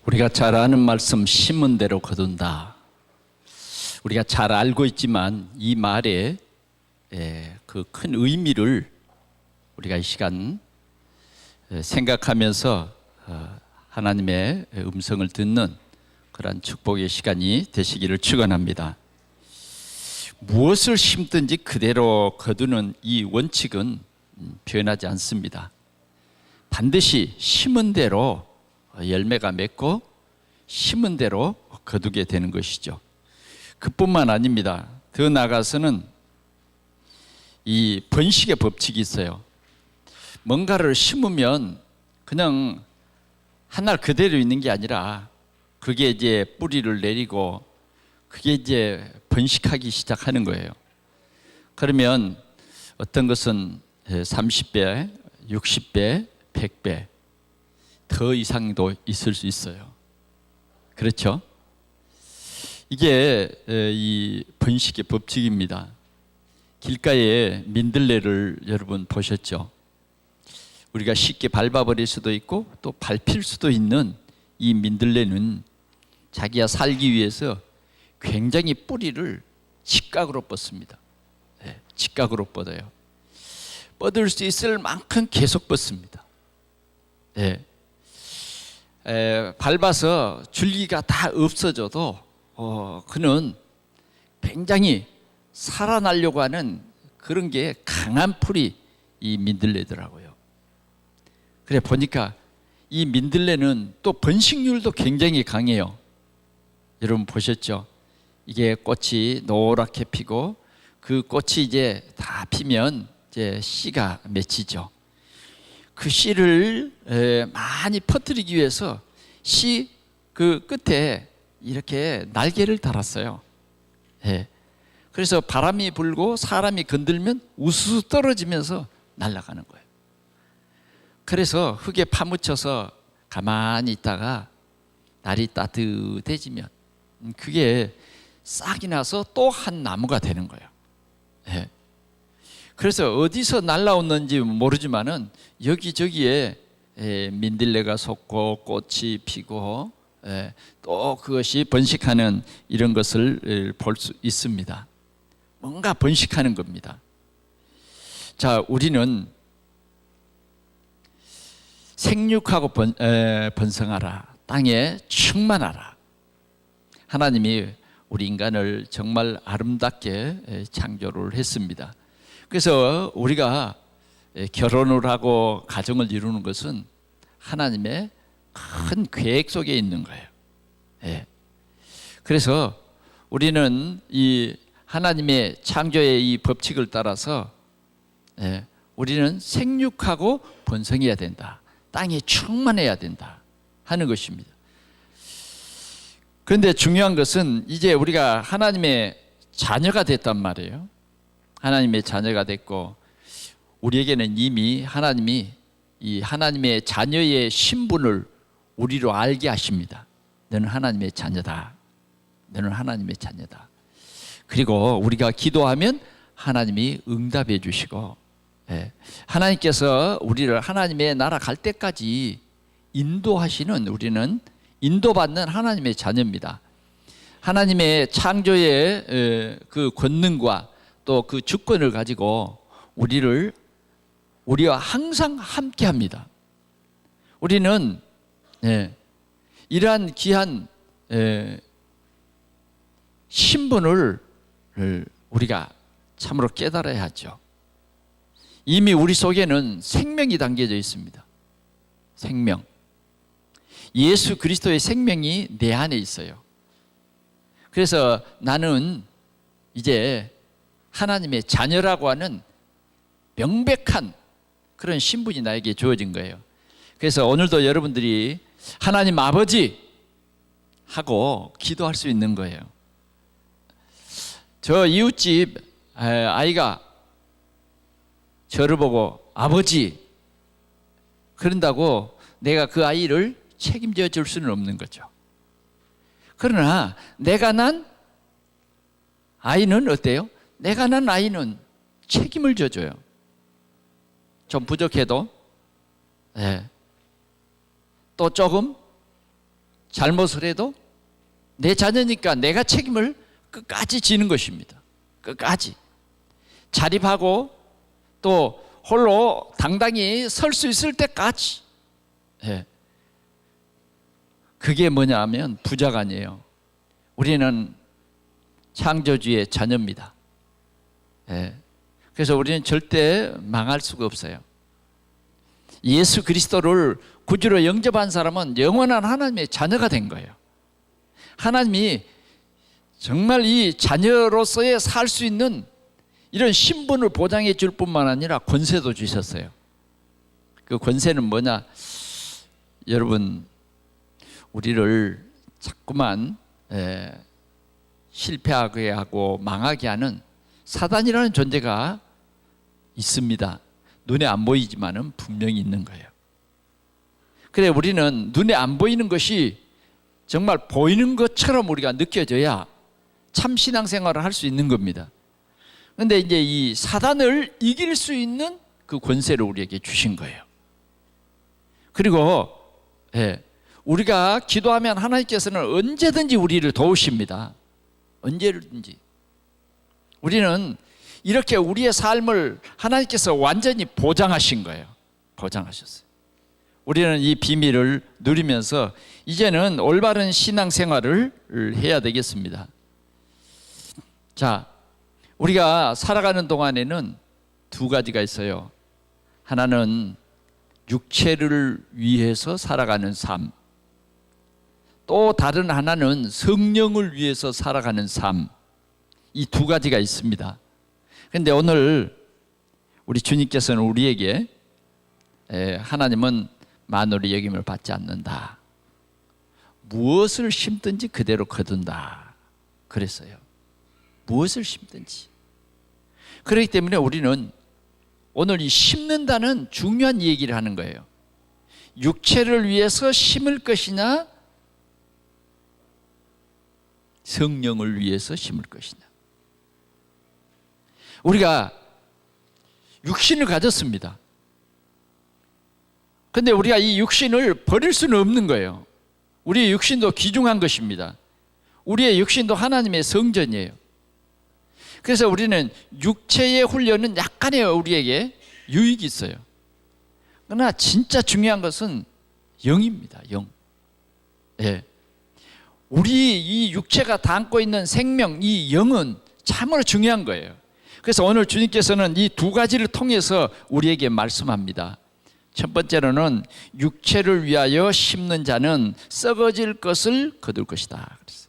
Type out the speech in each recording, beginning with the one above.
우리가 잘 아는 말씀 심은 대로 거둔다. 우리가 잘 알고 있지만 이 말에 그 큰 의미를 우리가 이 시간 생각하면서 하나님의 음성을 듣는 그런 축복의 시간이 되시기를 축원합니다. 무엇을 심든지 그대로 거두는 이 원칙은 변하지 않습니다. 반드시 심은 대로 열매가 맺고 심은 대로 거두게 되는 것이죠. 그뿐만 아닙니다. 더 나아가서는 이 번식의 법칙이 있어요. 뭔가를 심으면 그냥 한 날 그대로 있는 게 아니라 그게 이제 뿌리를 내리고 그게 이제 번식하기 시작하는 거예요. 그러면 어떤 것은 30배, 60배, 100배 더 이상도 있을 수 있어요. 그렇죠? 이게 이 번식의 법칙입니다. 길가에 민들레를 여러분 보셨죠? 우리가 쉽게 밟아버릴 수도 있고 또 밟힐 수도 있는 이 민들레는 자기가 살기 위해서 굉장히 뿌리를 직각으로 뻗습니다. 직각으로 뻗어요. 뻗을 수 있을 만큼 계속 뻗습니다. 밟아서 줄기가 다 없어져도 그는 굉장히 살아나려고 하는 그런 게 강한 풀이 이 민들레더라고요. 그래 보니까 이 민들레는 또 번식률도 굉장히 강해요. 여러분 보셨죠? 이게 꽃이 노랗게 피고 그 꽃이 이제 다 피면 이제 씨가 맺히죠. 그 씨를 많이 퍼뜨리기 위해서 씨 그 끝에 이렇게 날개를 달았어요. 그래서 바람이 불고 사람이 건들면 우수수 떨어지면서 날아가는 거예요. 그래서 흙에 파묻혀서 가만히 있다가 날이 따뜻해지면 그게 싹이 나서 또 한 나무가 되는 거예요. 그래서 어디서 날아오는지 모르지만은 여기저기에 민들레가 솟고 꽃이 피고 또 그것이 번식하는 이런 것을 볼 수 있습니다. 뭔가 번식하는 겁니다. 자, 우리는 생육하고 번성하라, 땅에 충만하라. 하나님이 우리 인간을 정말 아름답게 창조를 했습니다. 그래서 우리가 결혼을 하고 가정을 이루는 것은 하나님의 큰 계획 속에 있는 거예요. 그래서 우리는 이 하나님의 창조의 이 법칙을 따라서 우리는 생육하고 번성해야 된다. 땅에 충만해야 된다 하는 것입니다. 그런데 중요한 것은 이제 우리가 하나님의 자녀가 됐단 말이에요. 하나님의 자녀가 됐고 우리에게는 이미 하나님이 이 하나님의 자녀의 신분을 우리로 알게 하십니다. 너는 하나님의 자녀다. 너는 하나님의 자녀다. 그리고 우리가 기도하면 하나님이 응답해 주시고 하나님께서 우리를 하나님의 나라 갈 때까지 인도하시는 우리는 인도받는 하나님의 자녀입니다. 하나님의 창조의 그 권능과 또 그 주권을 가지고 우리와 항상 함께 합니다. 우리는 이러한 귀한 신분을 우리가 참으로 깨달아야 하죠. 이미 우리 속에는 생명이 담겨져 있습니다. 생명. 예수 그리스도의 생명이 내 안에 있어요. 그래서 나는 이제 하나님의 자녀라고 하는 명백한 그런 신분이 나에게 주어진 거예요. 그래서 오늘도 여러분들이 하나님 아버지 하고 기도할 수 있는 거예요. 저 이웃집 아이가 저를 보고 아버지 그런다고 내가 그 아이를 책임져 줄 수는 없는 거죠. 그러나 내가 난 아이는 어때요? 내가 난 아이는 책임을 져줘요. 좀 부족해도 또 조금 잘못을 해도 내 자녀니까 내가 책임을 끝까지 지는 것입니다. 끝까지. 자립하고 또 홀로 당당히 설 수 있을 때까지. 예. 그게 뭐냐 하면 부자가 아니에요. 우리는 창조주의 자녀입니다. 예. 그래서 우리는 절대 망할 수가 없어요. 예수 그리스도를 구주로 영접한 사람은 영원한 하나님의 자녀가 된 거예요. 하나님이 정말 이 자녀로서의 살 수 있는 이런 신분을 보장해 줄 뿐만 아니라 권세도 주셨어요. 그 권세는 뭐냐? 여러분, 우리를 자꾸만 실패하게 하고 망하게 하는 사단이라는 존재가 있습니다. 눈에 안 보이지만은 분명히 있는 거예요. 그래, 우리는 눈에 안 보이는 것이 정말 보이는 것처럼 우리가 느껴져야 참 신앙생활을 할 수 있는 겁니다. 그런데 이제 이 사단을 이길 수 있는 그 권세를 우리에게 주신 거예요. 그리고 우리가 기도하면 하나님께서는 언제든지 우리를 도우십니다. 언제든지. 우리는 이렇게 우리의 삶을 하나님께서 완전히 보장하신 거예요. 보장하셨어요. 우리는 이 비밀을 누리면서 이제는 올바른 신앙생활을 해야 되겠습니다. 자, 우리가 살아가는 동안에는 두 가지가 있어요. 하나는 육체를 위해서 살아가는 삶, 또 다른 하나는 성령을 위해서 살아가는 삶. 이 두 가지가 있습니다. 그런데 오늘 우리 주님께서는 우리에게 하나님은 만물의 여김을 받지 않는다. 무엇을 심든지 그대로 거둔다. 그랬어요. 무엇을 심든지. 그렇기 때문에 우리는 오늘 이 심는다는 중요한 얘기를 하는 거예요. 육체를 위해서 심을 것이냐, 성령을 위해서 심을 것이냐. 우리가 육신을 가졌습니다. 그런데 우리가 이 육신을 버릴 수는 없는 거예요. 우리의 육신도 귀중한 것입니다. 우리의 육신도 하나님의 성전이에요. 그래서 우리는 육체의 훈련은 약간의 우리에게 유익이 있어요. 그러나 진짜 중요한 것은 영입니다. 영. 예. 우리 이 육체가 담고 있는 생명, 이 영은 참으로 중요한 거예요. 그래서 오늘 주님께서는 이 두 가지를 통해서 우리에게 말씀합니다. 첫 번째로는 육체를 위하여 심는 자는 썩어질 것을 거둘 것이다. 그랬어요.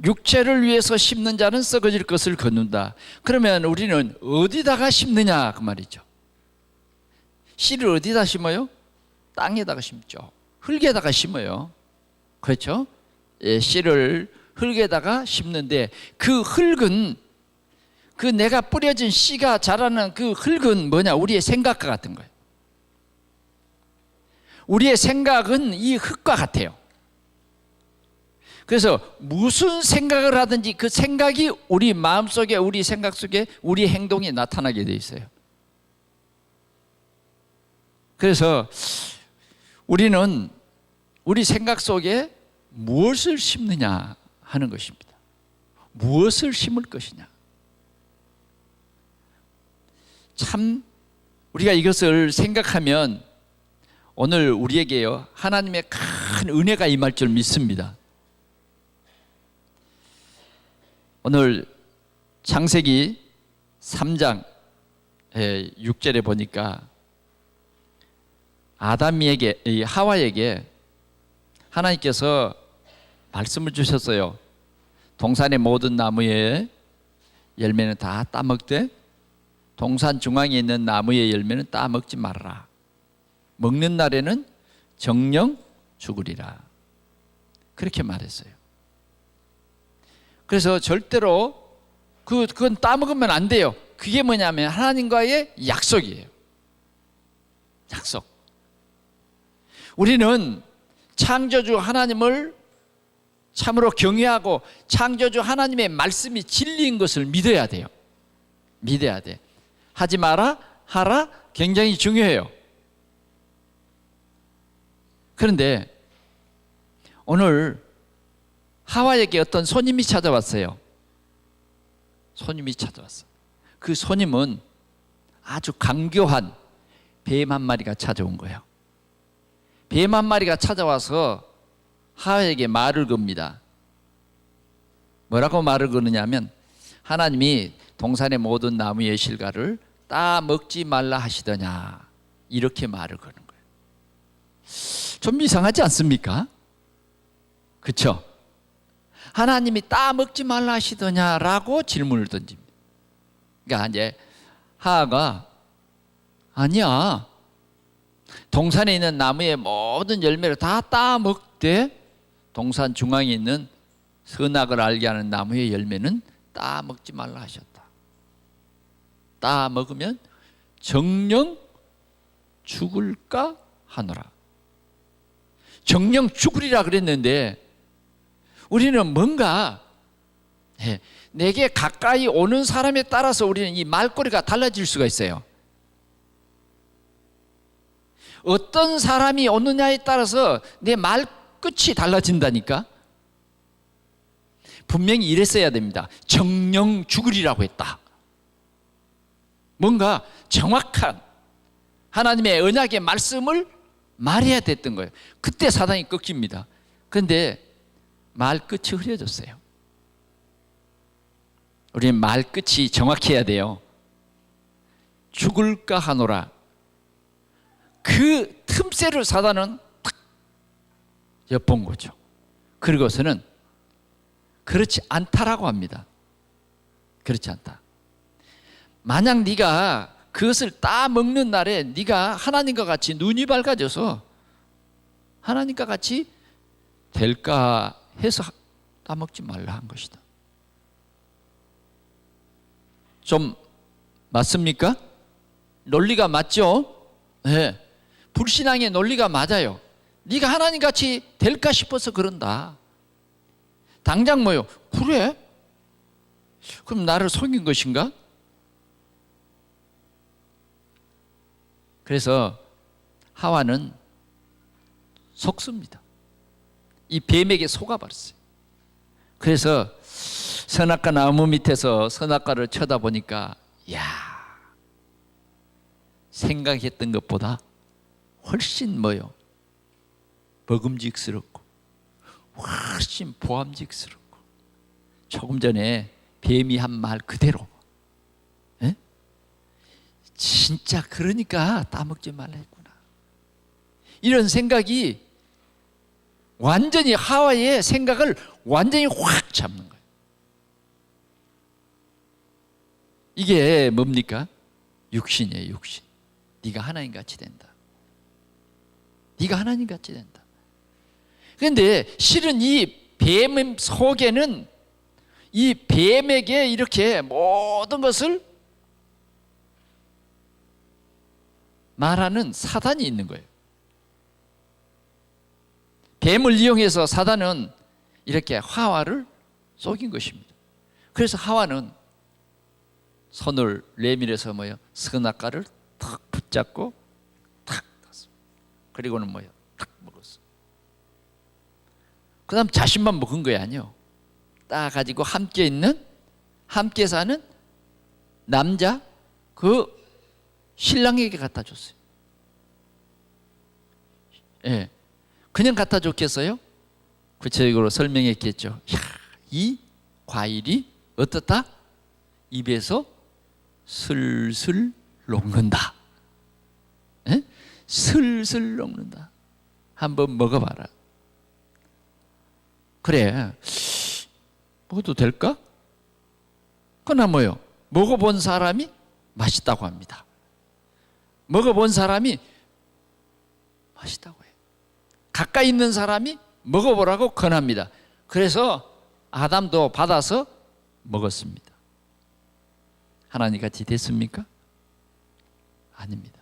육체를 위해서 심는 자는 썩어질 것을 거둔다. 그러면 우리는 어디다가 심느냐 그 말이죠. 씨를 어디다 심어요? 땅에다가 심죠. 흙에다가 심어요. 그렇죠? 예, 씨를 흙에다가 심는데 그 흙은, 그 내가 뿌려진 씨가 자라는 그 흙은 뭐냐? 우리의 생각과 같은 거예요. 우리의 생각은 이 흙과 같아요. 그래서 무슨 생각을 하든지 그 생각이 우리 마음속에, 우리 생각 속에 우리 행동이 나타나게 돼 있어요. 그래서 우리는 우리 생각 속에 무엇을 심느냐 하는 것입니다. 무엇을 심을 것이냐. 참 우리가 이것을 생각하면 오늘 우리에게요 하나님의 큰 은혜가 임할 줄 믿습니다. 오늘 창세기 3장 6절에 보니까 아담에게, 하와에게 하나님께서 말씀을 주셨어요. 동산의 모든 나무의 열매는 다 따먹되 동산 중앙에 있는 나무의 열매는 따먹지 말아라. 먹는 날에는 정령 죽으리라. 그렇게 말했어요. 그래서 절대로 그건 따먹으면 안 돼요. 그게 뭐냐면 하나님과의 약속이에요. 약속. 우리는 창조주 하나님을 참으로 경외하고 창조주 하나님의 말씀이 진리인 것을 믿어야 돼요. 믿어야 돼. 하지 마라, 하라 굉장히 중요해요. 그런데 오늘 하와에게 어떤 손님이 찾아왔어요. 손님이 찾아왔어. 그 손님은 아주 강교한 뱀 한 마리가 찾아온 거예요. 뱀 한 마리가 찾아와서 하와에게 말을 겁니다. 뭐라고 말을 거느냐면, 하나님이 동산의 모든 나무의 실과를 따 먹지 말라 하시더냐, 이렇게 말을 거는 거예요. 좀 이상하지 않습니까? 그렇죠? 하나님이 따 먹지 말라 하시더냐라고 질문을 던집니다. 그러니까 이제 하와가 아니야, 동산에 있는 나무의 모든 열매를 다 따 먹되 동산 중앙에 있는 선악을 알게 하는 나무의 열매는 따 먹지 말라 하셨다. 따 먹으면 정령 죽을까 하노라. 정령 죽으리라 그랬는데 우리는 뭔가 내게 가까이 오는 사람에 따라서 우리는 이 말꼬리가 달라질 수가 있어요. 어떤 사람이 오느냐에 따라서 내 말끝이 달라진다니까. 분명히 이랬어야 됩니다. 정령 죽으리라고 했다. 뭔가 정확한 하나님의 언약의 말씀을 말해야 됐던 거예요. 그때 사단이 꺾입니다. 그런데 말끝이 흐려졌어요. 우리는 말끝이 정확해야 돼요. 죽을까 하노라. 그 틈새를 사단은 탁 엿본 거죠. 그리고서는 그렇지 않다라고 합니다. 그렇지 않다. 만약 네가 그것을 따 먹는 날에 네가 하나님과 같이 눈이 밝아져서 하나님과 같이 될까 해서 따 먹지 말라 한 것이다. 좀 맞습니까? 논리가 맞죠? 네. 불신앙의 논리가 맞아요. 네가 하나님 같이 될까 싶어서 그런다. 당장 뭐요? 그래? 그럼 나를 속인 것인가? 그래서 하와는 속습니다. 이 뱀에게 속아버렸어요. 그래서 선악과 나무 밑에서 선악과를 쳐다보니까 야, 생각했던 것보다 훨씬 뭐요? 먹음직스럽고 훨씬 보암직스럽고 조금 전에 뱀이 한 말 그대로 에? 진짜 그러니까 따먹지 말라 했구나. 이런 생각이 완전히 하와의 생각을 완전히 확 잡는 거예요. 이게 뭡니까? 육신이에요. 육신. 네가 하나님같이 된다. 네가 하나님같이 된다. 그런데 실은 이 뱀 속에는 이 뱀에게 이렇게 모든 것을 말하는 사단이 있는 거예요. 뱀을 이용해서 사단은 이렇게 하와를 속인 것입니다. 그래서 하와는 손을 내밀어서 뭐요? 선악과를 탁 붙잡고 탁 갔어. 그리고는 뭐요? 탁 먹었어. 그 다음 자신만 먹은 거야 아니요. 따 가지고 함께 사는 남자 그 신랑에게 갖다 줬어요. 예. 그냥 갖다 줬겠어요? 구체적으로 설명했겠죠. 야, 이 과일이 어떻다? 입에서 슬슬 녹는다. 예? 슬슬 녹는다. 한번 먹어봐라. 그래, 먹어도 될까? 그러나 뭐요? 먹어본 사람이 맛있다고 합니다. 먹어본 사람이 맛있다고 해요. 가까이 있는 사람이 먹어보라고 권합니다. 그래서 아담도 받아서 먹었습니다. 하나님 같이 됐습니까? 아닙니다.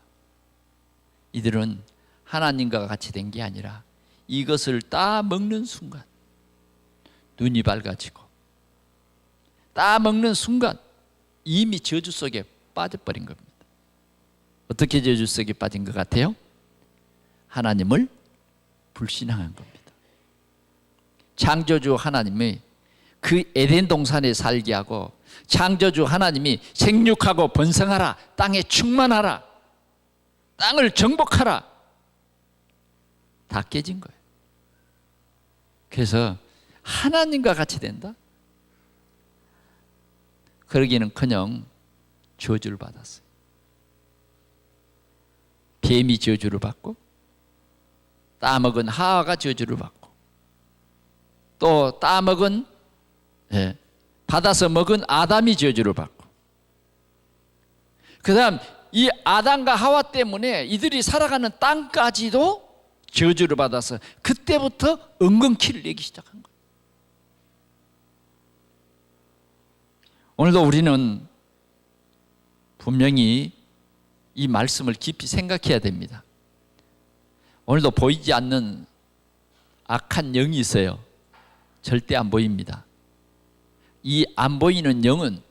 이들은 하나님과 같이 된 게 아니라 이것을 따 먹는 순간 눈이 밝아지고 따 먹는 순간 이미 저주 속에 빠져버린 겁니다. 어떻게 저주 속에 빠진 것 같아요? 하나님을 불신앙한 겁니다. 창조주 하나님이 그 에덴 동산에 살게 하고, 창조주 하나님이 생육하고 번성하라, 땅에 충만하라, 땅을 정복하라, 다 깨진 거예요. 그래서 하나님과 같이 된다? 그러기는커녕 저주를 받았어요. 뱀이 저주를 받고, 따먹은 하와가 저주를 받고, 또 따먹은 받아서 먹은 아담이 저주를 받고, 그 다음 이 아담과 하와 때문에 이들이 살아가는 땅까지도 저주를 받아서 그때부터 엉겅퀴를 내기 시작한 거예요. 오늘도 우리는 분명히 이 말씀을 깊이 생각해야 됩니다. 오늘도 보이지 않는 악한 영이 있어요. 절대 안 보입니다. 이 안 보이는 영은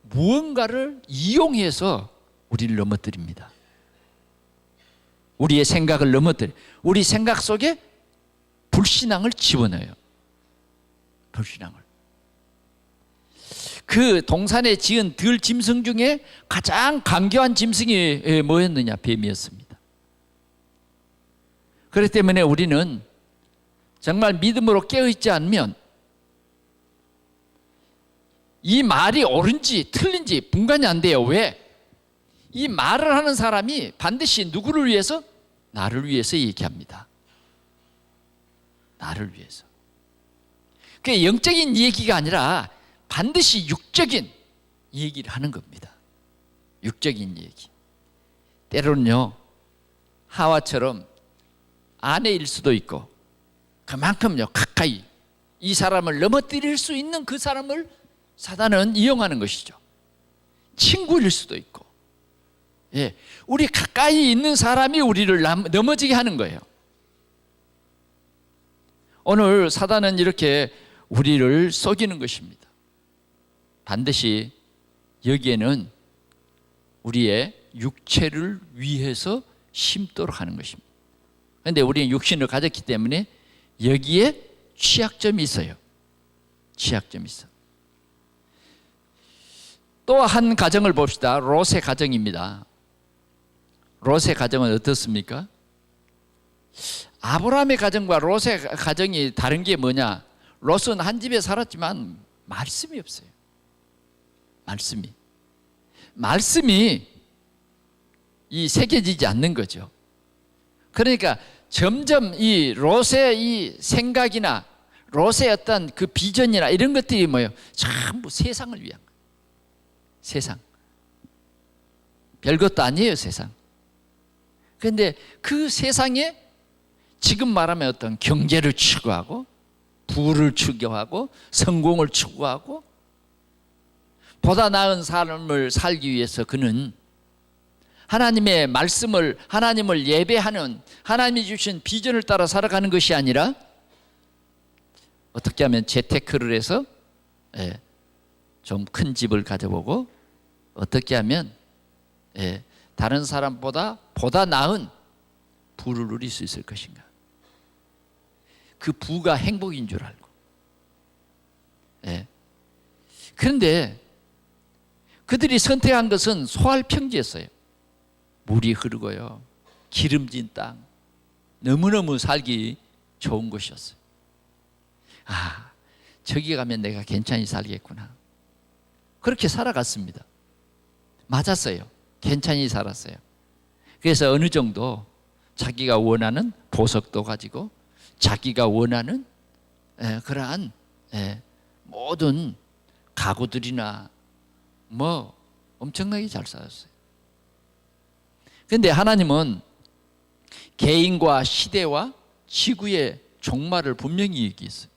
무언가를 이용해서 우리를 넘어뜨립니다. 우리의 생각을 넘어뜨려, 우리 생각 속에 불신앙을 집어넣어요. 불신앙을. 그 동산에 지은 들 짐승 중에 가장 간교한 짐승이 뭐였느냐? 뱀이었습니다. 그렇기 때문에 우리는 정말 믿음으로 깨어있지 않으면 이 말이 옳은지 틀린지 분간이 안 돼요. 왜? 이 말을 하는 사람이 반드시 누구를 위해서? 나를 위해서 얘기합니다. 나를 위해서. 그게 영적인 얘기가 아니라 반드시 육적인 얘기를 하는 겁니다. 육적인 얘기. 때로는요, 하와처럼 아내일 수도 있고, 그만큼요 가까이 이 사람을 넘어뜨릴 수 있는 그 사람을 사단은 이용하는 것이죠. 친구일 수도 있고, 우리 가까이 있는 사람이 우리를 넘어지게 하는 거예요. 오늘 사단은 이렇게 우리를 속이는 것입니다. 반드시 여기에는 우리의 육체를 위해서 심도록 하는 것입니다. 그런데 우리는 육신을 가졌기 때문에 여기에 취약점이 있어요. 취약점이 있어. 또 한 가정을 봅시다. 롯의 가정입니다. 롯의 가정은 어떻습니까? 아브라함의 가정과 롯의 가정이 다른 게 뭐냐? 롯은 한 집에 살았지만 말씀이 없어요. 말씀이 이 새겨지지 않는 거죠. 그러니까 점점 이 롯의 이 생각이나 롯의 어떤 그 비전이나 이런 것들이 뭐예요? 전부 세상을 위한 거예요. 세상. 별것도 아니에요, 세상. 그런데 그 세상에 지금 말하면 어떤 경제를 추구하고, 부를 추구하고, 성공을 추구하고, 보다 나은 삶을 살기 위해서 그는 하나님의 말씀을, 하나님을 예배하는, 하나님이 주신 비전을 따라 살아가는 것이 아니라 어떻게 하면 재테크를 해서 좀 큰 집을 가져보고, 어떻게 하면 다른 사람보다 보다 나은 부를 누릴 수 있을 것인가. 그 부가 행복인 줄 알고. 그런데 그들이 선택한 것은 소알평지였어요. 물이 흐르고요, 기름진 땅, 너무너무 살기 좋은 곳이었어요. 아, 저기 가면 내가 괜찮이 살겠구나. 그렇게 살아갔습니다. 맞았어요. 괜찮이 살았어요. 그래서 어느 정도 자기가 원하는 보석도 가지고, 자기가 원하는 그러한 모든 가구들이나 뭐 엄청나게 잘 살았어요. 그런데 하나님은 개인과 시대와 지구의 종말을 분명히 얘기했어요.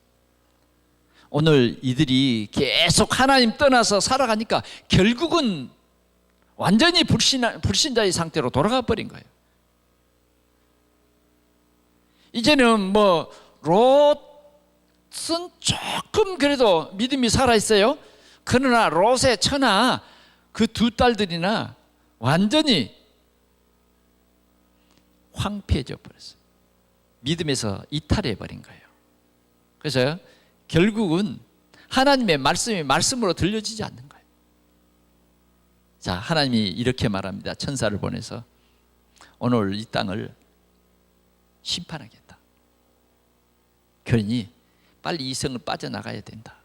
오늘 이들이 계속 하나님 떠나서 살아가니까 결국은 완전히 불신자의 상태로 돌아가 버린 거예요. 이제는 뭐 롯은 조금 그래도 믿음이 살아있어요. 그러나 롯의 처나 그 두 딸들이나 완전히 황폐해져 버렸어요. 믿음에서 이탈해 버린 거예요. 그래서 결국은 하나님의 말씀이 말씀으로 들려지지 않는 거예요. 자, 하나님이 이렇게 말합니다. 천사를 보내서 오늘 이 땅을 심판하겠다. 그러니 빨리 이 성을 빠져나가야 된다.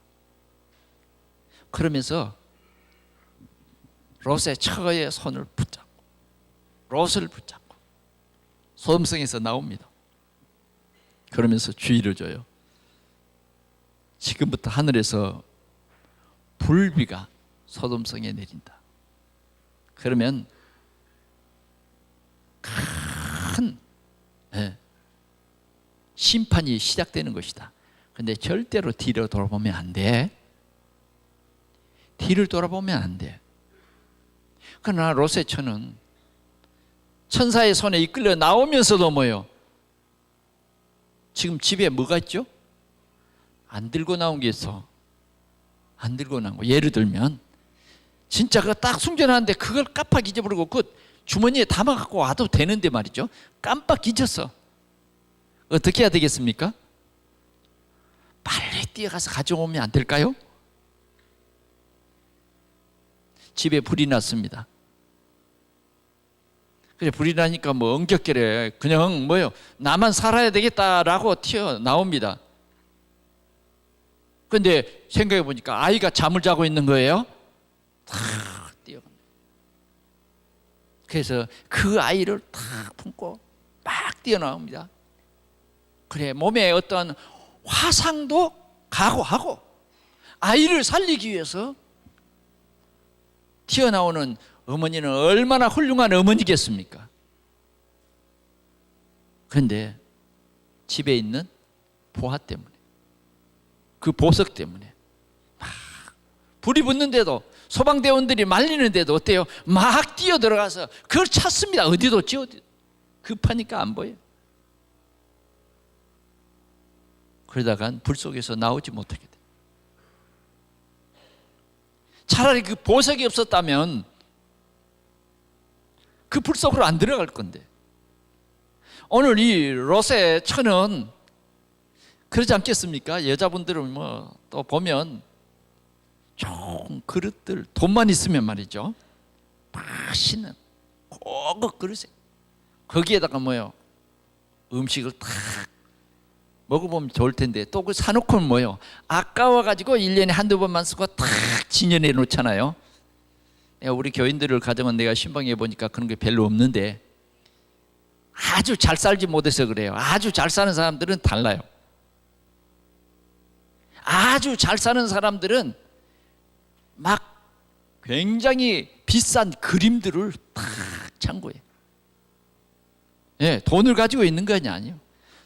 그러면서 롯의 처의 손을 붙잡고 롯을 붙잡고 소돔성에서 나옵니다. 그러면서 주의를 줘요. 지금부터 하늘에서 불비가 소돔성에 내린다. 그러면 큰 심판이 시작되는 것이다. 근데 절대로 뒤로 돌아보면 안 돼. 뒤를 돌아보면 안 돼. 그러나 롯의 처는 천사의 손에 이끌려 나오면서도 뭐요? 지금 집에 뭐가 있죠? 안 들고 나온 게 있어. 안 들고 나온 거. 예를 들면 진짜 그거 딱 숨겨놨는데 그걸 깜빡 잊어버리고 그 주머니에 담아갖고 와도 되는데 말이죠. 깜빡 잊었어. 어떻게 해야 되겠습니까? 빨리 뛰어가서 가져오면 안 될까요? 집에 불이 났습니다. 그래, 불이 나니까 뭐 엉겹결에 그냥 뭐요, 나만 살아야 되겠다라고 튀어나옵니다. 그런데 생각해 보니까 아이가 잠을 자고 있는 거예요. 탁 뛰어갑니다. 그래서 그 아이를 탁 품고 막 뛰어나옵니다. 그래, 몸에 어떤 화상도 각오하고 아이를 살리기 위해서 튀어나오는 어머니는 얼마나 훌륭한 어머니겠습니까? 그런데 집에 있는 보화 때문에, 그 보석 때문에 막 불이 붙는데도, 소방대원들이 말리는데도 어때요? 막 뛰어들어가서 그걸 찾습니다. 어디도 급하니까 안 보여요. 그러다간 불 속에서 나오지 못하게 돼요. 차라리 그 보석이 없었다면 그 불 속으로 안 들어갈 건데, 오늘 이 롯의 처는 그러지 않겠습니까? 여자분들은 뭐 또 보면 좋은 그릇들, 돈만 있으면 말이죠, 맛있는 고급 그릇에 거기에다가 뭐요, 음식을 탁 먹어보면 좋을 텐데 또 그 사놓고는 뭐요, 아까워가지고 1년에 한두 번만 쓰고 탁 진열해 놓잖아요. 우리 교인들을 가정은 내가 신방해 보니까 그런 게 별로 없는데 아주 잘 살지 못해서 그래요. 아주 잘 사는 사람들은 달라요. 아주 잘 사는 사람들은 막 굉장히 비싼 그림들을 탁 창고에, 돈을 가지고 있는 거 아니에요.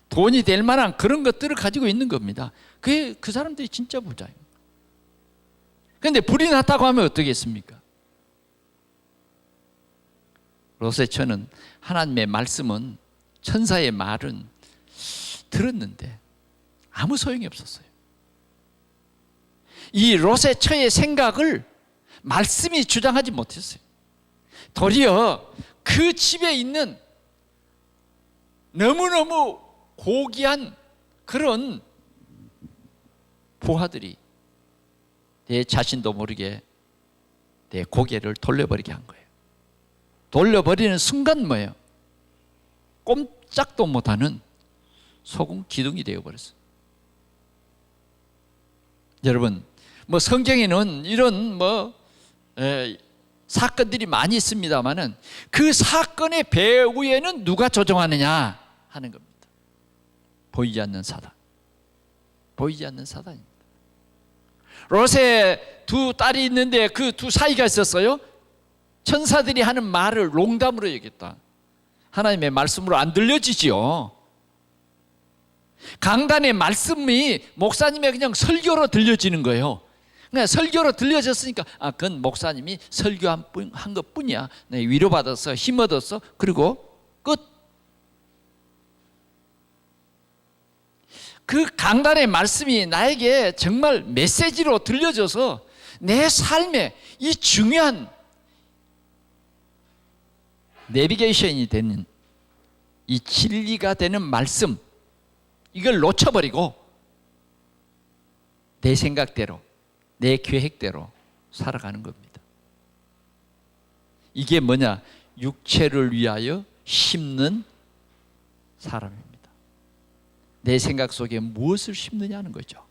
돈이 될 만한 그런 것들을 가지고 있는 겁니다. 그 사람들이 진짜 부자예요. 그런데 불이 났다고 하면 어떻겠습니까? 롯의 처는 하나님의 말씀은, 천사의 말은 들었는데 아무 소용이 없었어요. 이 롯의 처의 생각을 말씀이 주장하지 못했어요. 도리어 그 집에 있는 너무너무 고귀한 그런 보화들이 내 자신도 모르게 내 고개를 돌려버리게 한 거예요. 돌려버리는 순간 뭐예요? 꼼짝도 못하는 소금 기둥이 되어버렸어요. 여러분, 뭐 성경에는 이런 사건들이 많이 있습니다만은 그 사건의 배후에는 누가 조종하느냐 하는 겁니다. 보이지 않는 사단. 보이지 않는 사단입니다. 롯의 두 딸이 있는데 그 두 사이가 있었어요. 천사들이 하는 말을 농담으로 여겼다. 하나님의 말씀으로 안 들려지지요. 강단의 말씀이 목사님의 그냥 설교로 들려지는 거예요. 그냥 설교로 들려졌으니까 그건 목사님이 설교한 것뿐이야. 위로받아서 힘 얻었어. 그리고 끝. 그 강단의 말씀이 나에게 정말 메시지로 들려져서 내 삶에 이 중요한 내비게이션이 되는, 이 진리가 되는 말씀, 이걸 놓쳐버리고 내 생각대로, 내 계획대로 살아가는 겁니다. 이게 뭐냐? 육체를 위하여 심는 사람입니다. 내 생각 속에 무엇을 심느냐는 거죠.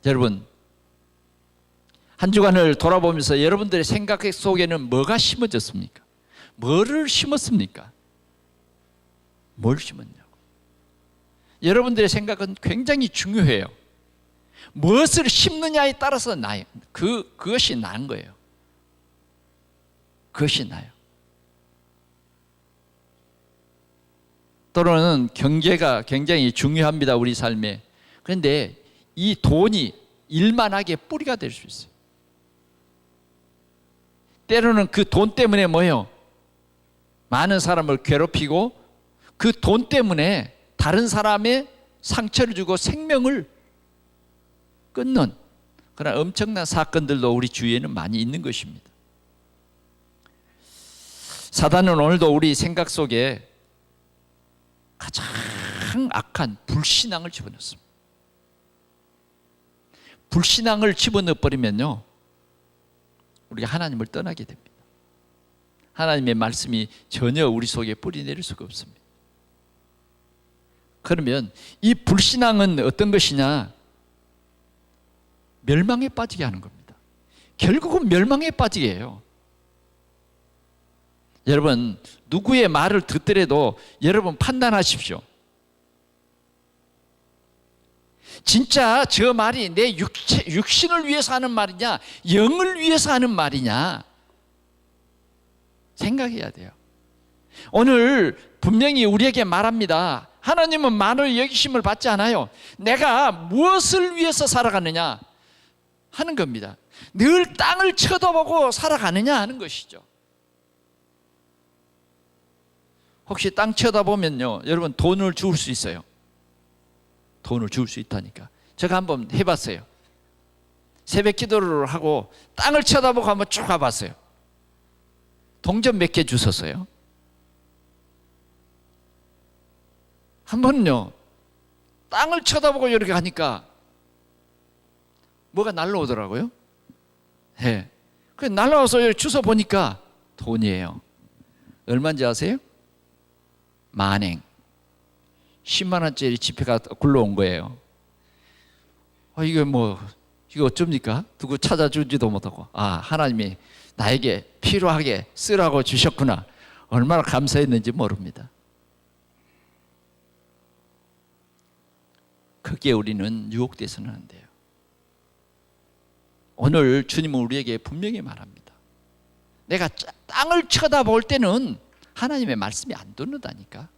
여러분, 한 주간을 돌아보면서 여러분들의 생각 속에는 뭐가 심어졌습니까? 뭐를 심었습니까? 뭘 심었냐고. 여러분들의 생각은 굉장히 중요해요. 무엇을 심느냐에 따라서 나요. 그것이 난 거예요. 그것이 나요. 또는 경제가 굉장히 중요합니다, 우리 삶에. 그런데 이 돈이 일만하게 뿌리가 될 수 있어요. 때로는 그 돈 때문에 뭐예요? 많은 사람을 괴롭히고 그 돈 때문에 다른 사람의 상처를 주고 생명을 끊는 그런 엄청난 사건들도 우리 주위에는 많이 있는 것입니다. 사단은 오늘도 우리 생각 속에 가장 악한 불신앙을 집어넣습니다. 불신앙을 집어넣어 버리면요, 우리가 하나님을 떠나게 됩니다. 하나님의 말씀이 전혀 우리 속에 뿌리 내릴 수가 없습니다. 그러면 이 불신앙은 어떤 것이냐? 멸망에 빠지게 하는 겁니다. 결국은 멸망에 빠지게 해요. 여러분, 누구의 말을 듣더라도 여러분 판단하십시오. 진짜 저 말이 내 육신을 위해서 하는 말이냐, 영을 위해서 하는 말이냐 생각해야 돼요. 오늘 분명히 우리에게 말합니다. 하나님은 만을 여기심을 받지 않아요. 내가 무엇을 위해서 살아가느냐 하는 겁니다. 늘 땅을 쳐다보고 살아가느냐 하는 것이죠. 혹시 땅 쳐다보면요, 여러분 돈을 주울 수 있어요. 돈을 주울 수 있다니까. 제가 한번 해봤어요. 새벽 기도를 하고 땅을 쳐다보고 한번 쭉 가봤어요. 동전 몇 개 주웠어요. 한 번은요, 땅을 쳐다보고 이렇게 하니까 뭐가 날라오더라고요. 네. 그래서 날라와서 이렇게 주워 보니까 돈이에요. 얼마인지 아세요? 만행. 10만 원짜리 지폐가 굴러온 거예요. 이거 어쩝니까? 누구 찾아주지도 못하고, 하나님이 나에게 필요하게 쓰라고 주셨구나. 얼마나 감사했는지 모릅니다. 거기에 우리는 유혹돼서는 안 돼요. 오늘 주님은 우리에게 분명히 말합니다. 내가 땅을 쳐다볼 때는 하나님의 말씀이 안 듣는다니까.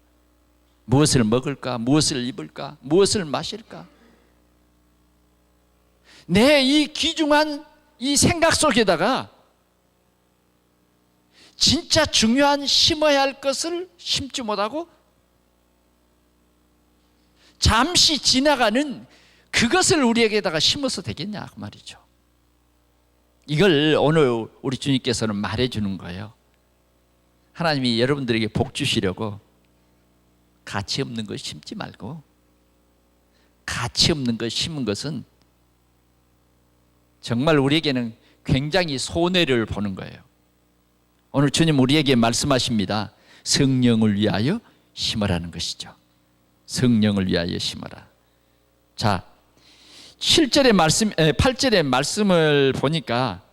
무엇을 먹을까? 무엇을 입을까? 무엇을 마실까? 내 이 귀중한 이 생각 속에다가 진짜 중요한 심어야 할 것을 심지 못하고 잠시 지나가는 그것을 우리에게다가 심어서 되겠냐 그 말이죠. 이걸 오늘 우리 주님께서는 말해주는 거예요. 하나님이 여러분들에게 복 주시려고 가치 없는 것 심지 말고, 가치 없는 것 심은 것은 정말 우리에게는 굉장히 손해를 보는 거예요. 오늘 주님 우리에게 말씀하십니다. 성령을 위하여 심으라는 것이죠. 성령을 위하여 심어라. 자, 8절의 말씀을 보니까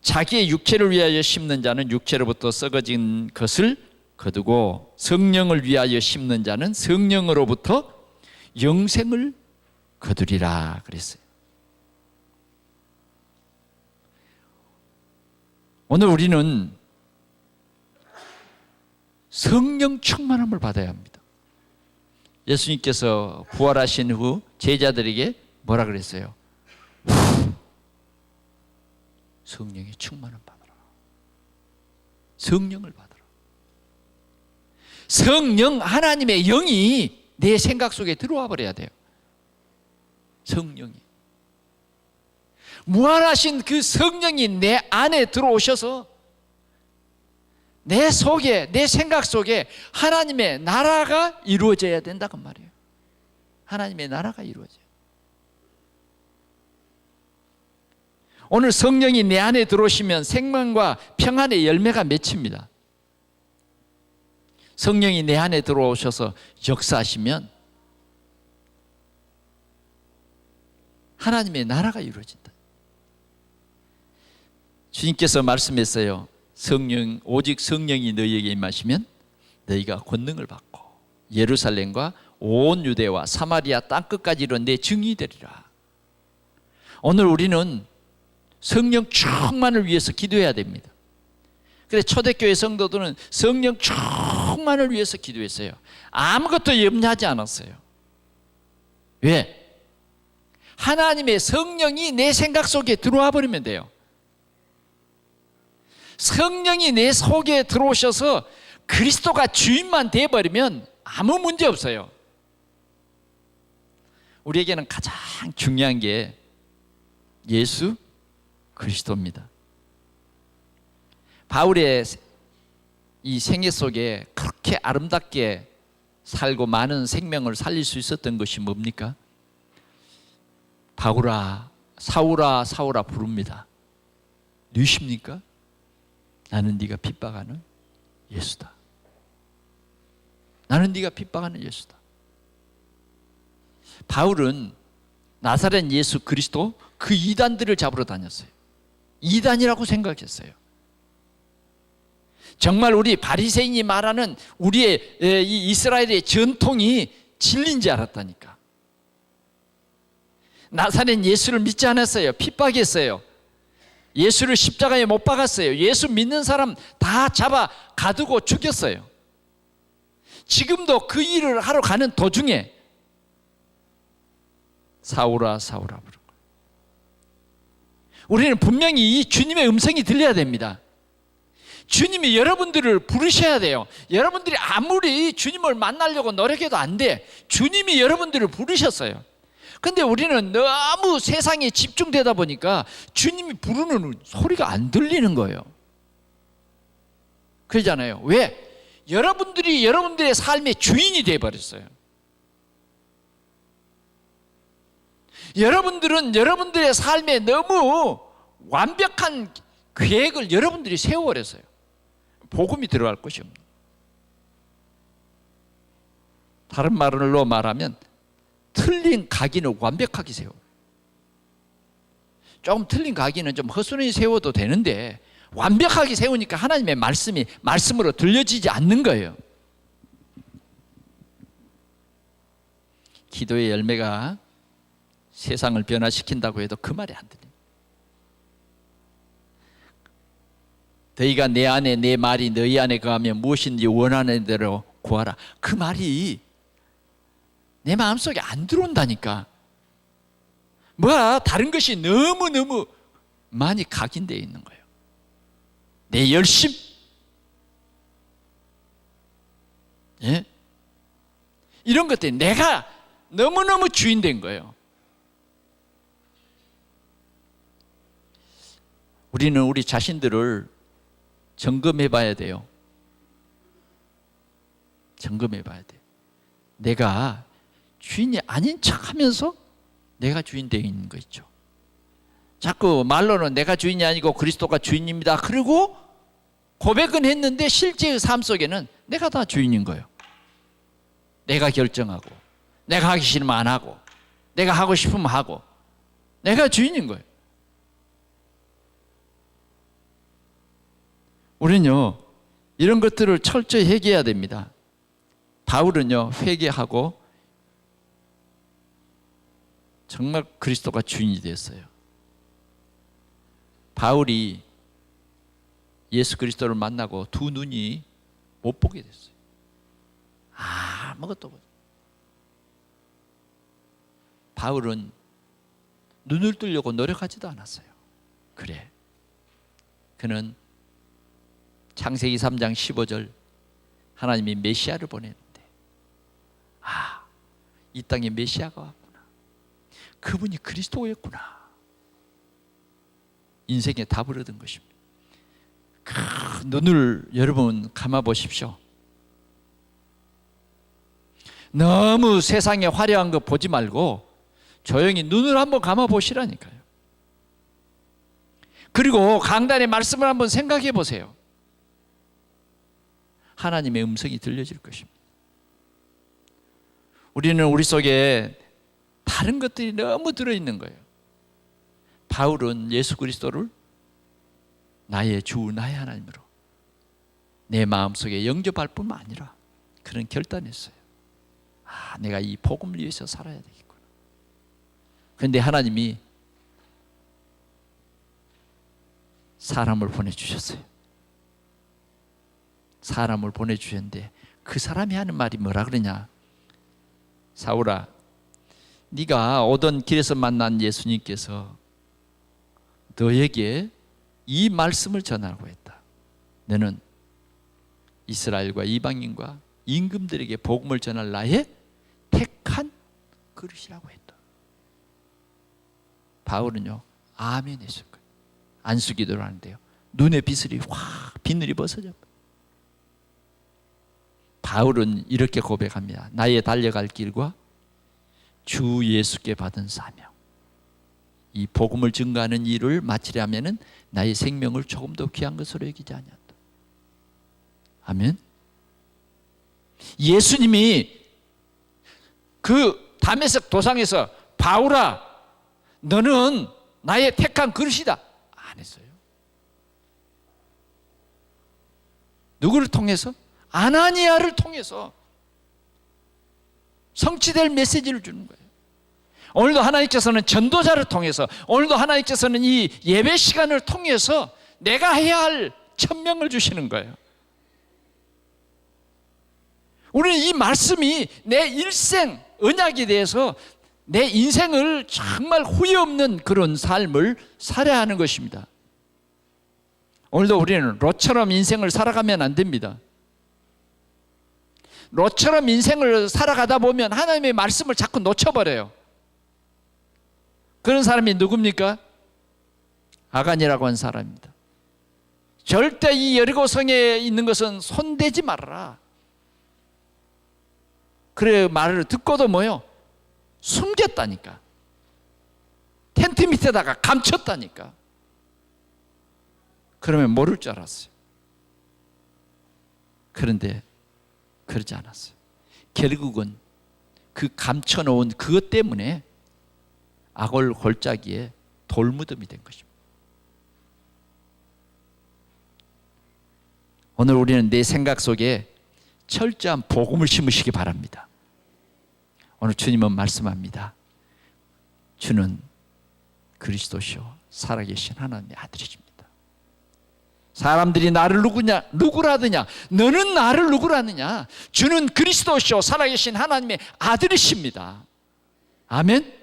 자기의 육체를 위하여 심는 자는 육체로부터 썩어진 것을 거두고 성령을 위하여 심는 자는 성령으로부터 영생을 거두리라 그랬어요. 오늘 우리는 성령 충만함을 받아야 합니다. 예수님께서 부활하신 후 제자들에게 뭐라 그랬어요? 성령의 충만함 받아라. 성령을 받아라. 성령, 하나님의 영이 내 생각 속에 들어와 버려야 돼요. 성령이. 무한하신 그 성령이 내 안에 들어오셔서 내 속에, 내 생각 속에 하나님의 나라가 이루어져야 된다고 말이에요. 하나님의 나라가 이루어져요. 오늘 성령이 내 안에 들어오시면 생명과 평안의 열매가 맺힙니다. 성령이 내 안에 들어오셔서 역사하시면 하나님의 나라가 이루어진다. 주님께서 말씀했어요. 오직 성령이 너희에게 임하시면 너희가 권능을 받고 예루살렘과 온 유대와 사마리아 땅끝까지 이르러 내 증인이 되리라. 오늘 우리는 성령 충만을 위해서 기도해야 됩니다. 그래서 초대교회 성도들은 성령 충만을 위해서 기도했어요. 아무것도 염려하지 않았어요. 왜? 하나님의 성령이 내 생각 속에 들어와 버리면 돼요. 성령이 내 속에 들어오셔서 그리스도가 주인만 되어버리면 아무 문제 없어요. 우리에게는 가장 중요한 게 예수 그리스도입니다. 바울의 이 생애 속에 그렇게 아름답게 살고 많은 생명을 살릴 수 있었던 것이 뭡니까? 바울아, 사울아, 사울아 부릅니다. 누구십니까? 나는 네가 핍박하는 예수다. 나는 네가 핍박하는 예수다. 바울은 나사렛 예수 그리스도 그 이단들을 잡으러 다녔어요. 이단이라고 생각했어요. 정말 우리 바리새인이 말하는 우리의 이 이스라엘의 전통이 진리인지 알았다니까. 나사렛 예수를 믿지 않았어요. 핍박했어요. 예수를 십자가에 못 박았어요. 예수 믿는 사람 다 잡아 가두고 죽였어요. 지금도 그 일을 하러 가는 도중에 사울아 사울아 부르고, 우리는 분명히 이 주님의 음성이 들려야 됩니다. 주님이 여러분들을 부르셔야 돼요. 여러분들이 아무리 주님을 만나려고 노력해도 안 돼. 주님이 여러분들을 부르셨어요. 근데 우리는 너무 세상에 집중되다 보니까 주님이 부르는 소리가 안 들리는 거예요. 그러잖아요. 왜? 여러분들이 여러분들의 삶의 주인이 되어버렸어요. 여러분들은 여러분들의 삶에 너무 완벽한 계획을 여러분들이 세워버렸어요. 복음이 들어갈 것이 없는. 다른 말로 말하면 틀린 각인을 완벽하게 세워. 조금 틀린 각인은 좀 허술히 세워도 되는데 완벽하게 세우니까 하나님의 말씀이 말씀으로 들려지지 않는 거예요. 기도의 열매가 세상을 변화시킨다고 해도 그 말이 안 들려요. 너희가 내 안에 내 말이 너희 안에 거하면 무엇인지 원하는 대로 구하라. 그 말이 내 마음속에 안 들어온다니까. 뭐야, 다른 것이 너무너무 많이 각인되어 있는 거예요. 내 열심, 예? 이런 것들이 내가 너무너무 주인 된 거예요. 우리는 우리 자신들을 점검해 봐야 돼요. 점검해 봐야 돼. 내가 주인이 아닌 척 하면서 내가 주인 되어 있는 거 있죠. 자꾸 말로는 내가 주인이 아니고 그리스도가 주인입니다. 그리고 고백은 했는데 실제의 삶 속에는 내가 다 주인인 거예요. 내가 결정하고, 내가 하기 싫으면 안 하고, 내가 하고 싶으면 하고, 내가 주인인 거예요. 우리는요, 이런 것들을 철저히 회개해야 됩니다. 바울은요, 회개하고 정말 그리스도가 주인이 됐어요. 바울이 예수 그리스도를 만나고 두 눈이 못 보게 됐어요. 아무것도 없어요. 바울은 눈을 뜨려고 노력하지도 않았어요. 그래, 그는 창세기 3장 15절 하나님이 메시아를 보냈는데 이 땅에 메시아가 왔구나. 그분이 그리스도였구나. 인생의 답을 얻은 것입니다. 눈을 여러분 감아 보십시오. 너무 세상에 화려한 거 보지 말고 조용히 눈을 한번 감아 보시라니까요. 그리고 강단의 말씀을 한번 생각해 보세요. 하나님의 음성이 들려질 것입니다. 우리는 우리 속에 다른 것들이 너무 들어있는 거예요. 바울은 예수 그리스도를 나의 주, 나의 하나님으로 내 마음속에 영접할 뿐만 아니라 그런 결단했어요. 내가 이 복음을 위해서 살아야 되겠구나. 그런데 하나님이 사람을 보내주셨어요. 사람을 보내주셨는데 그 사람이 하는 말이 뭐라 그러냐? 사울아, 네가 오던 길에서 만난 예수님께서 너에게 이 말씀을 전하고 했다. 너는 이스라엘과 이방인과 임금들에게 복음을 전할 나의 택한 그릇이라고 했다. 바울은요, 아멘 했을 거예요. 안수기도를 하는데요, 눈에 비늘이 확 비늘이 벗어져. 바울은 이렇게 고백합니다. 나의 달려갈 길과 주 예수께 받은 사명, 이 복음을 증거하는 일을 마치려면 나의 생명을 조금 더 귀한 것으로 여기지 아니한다. 아멘. 예수님이 그 다메섹 도상에서 바울아, 너는 나의 택한 그릇이다 안 했어요. 누구를 통해서? 아나니아를 통해서 성취될 메시지를 주는 거예요. 오늘도 하나님께서는 전도자를 통해서, 오늘도 하나님께서는 이 예배 시간을 통해서 내가 해야 할 천명을 주시는 거예요. 우리는 이 말씀이 내 일생 언약이 돼서 내 인생을 정말 후회 없는 그런 삶을 살아야 하는 것입니다. 오늘도 우리는 롯처럼 인생을 살아가면 안 됩니다. 롯처럼 인생을 살아가다 보면 하나님의 말씀을 자꾸 놓쳐버려요. 그런 사람이 누굽니까? 아간이라고 하는 사람입니다. 절대 이 여리고성에 있는 것은 손대지 말아라. 그래 말을 듣고도 뭐요? 숨겼다니까. 텐트 밑에다가 감췄다니까. 그러면 모를 줄 알았어요. 그런데 그러지 않았어요. 결국은 그 감춰놓은 그것 때문에 아골 골짜기에 돌무덤이 된 것입니다. 오늘 우리는 내 생각 속에 철저한 복음을 심으시기 바랍니다. 오늘 주님은 말씀합니다. 주는 그리스도시요 살아계신 하나님의 아들이십니다. 사람들이 나를 누구라 하느냐? 너는 나를 누구라 하느냐? 주는 그리스도시요 살아계신 하나님의 아들이십니다. 아멘.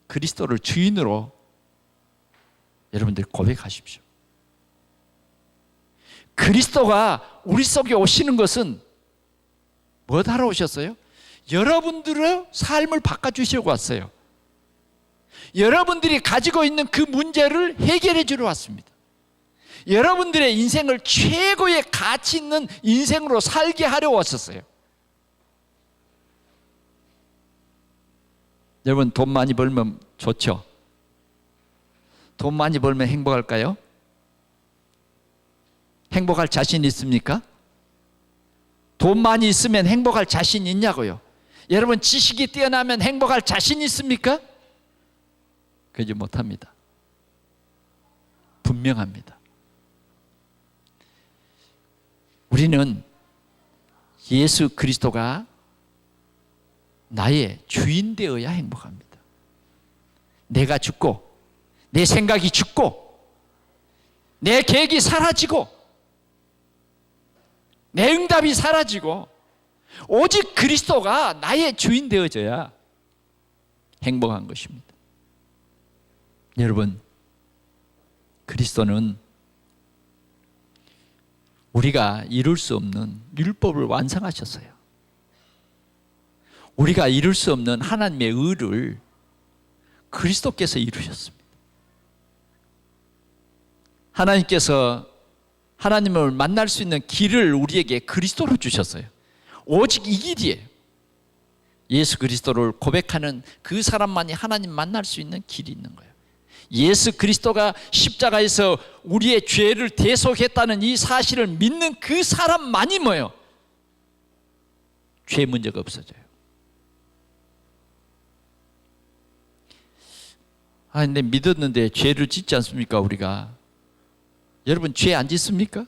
그리스도를 주인으로 여러분들 고백하십시오. 그리스도가 우리 속에 오시는 것은 뭐 하러 오셨어요? 여러분들의 삶을 바꿔주시려고 왔어요. 여러분들이 가지고 있는 그 문제를 해결해 주러 왔습니다. 여러분들의 인생을 최고의 가치 있는 인생으로 살게 하려 왔었어요. 여러분, 돈 많이 벌면 좋죠? 돈 많이 벌면 행복할까요? 행복할 자신 있습니까? 돈 많이 있으면 행복할 자신 있냐고요? 여러분, 지식이 뛰어나면 행복할 자신 있습니까? 그러지 못합니다. 분명합니다. 우리는 예수 그리스도가 나의 주인 되어야 행복합니다. 내가 죽고 내 생각이 죽고 내 계획이 사라지고 내 응답이 사라지고 오직 그리스도가 나의 주인 되어져야 행복한 것입니다. 여러분, 그리스도는 우리가 이룰 수 없는 율법을 완성하셨어요. 우리가 이룰 수 없는 하나님의 의를 그리스도께서 이루셨습니다. 하나님께서 하나님을 만날 수 있는 길을 우리에게 그리스도로 주셨어요. 오직 이 길이에요. 예수 그리스도를 고백하는 그 사람만이 하나님 만날 수 있는 길이 있는 거예요. 예수 그리스도가 십자가에서 우리의 죄를 대속했다는 이 사실을 믿는 그 사람만이 뭐예요? 죄 문제가 없어져요. 근데 믿었는데 죄를 짓지 않습니까, 우리가? 여러분, 죄 안 짓습니까?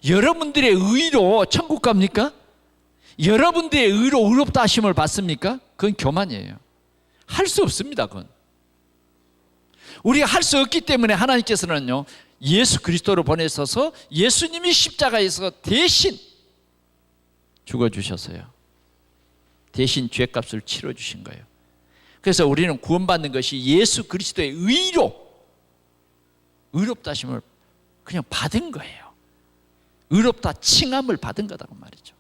여러분들의 의로 천국 갑니까? 여러분들의 의로 의롭다 하심을 받습니까? 그건 교만이에요. 할 수 없습니다, 그건. 우리가 할 수 없기 때문에 하나님께서는요, 예수 그리스도를 보내셔서 예수님이 십자가에서 대신 죽어주셨어요. 대신 죄값을 치러주신 거예요. 그래서 우리는 구원받는 것이 예수 그리스도의 의로 의롭다 하심을 그냥 받은 거예요. 의롭다 칭함을 받은 거다고 말이죠.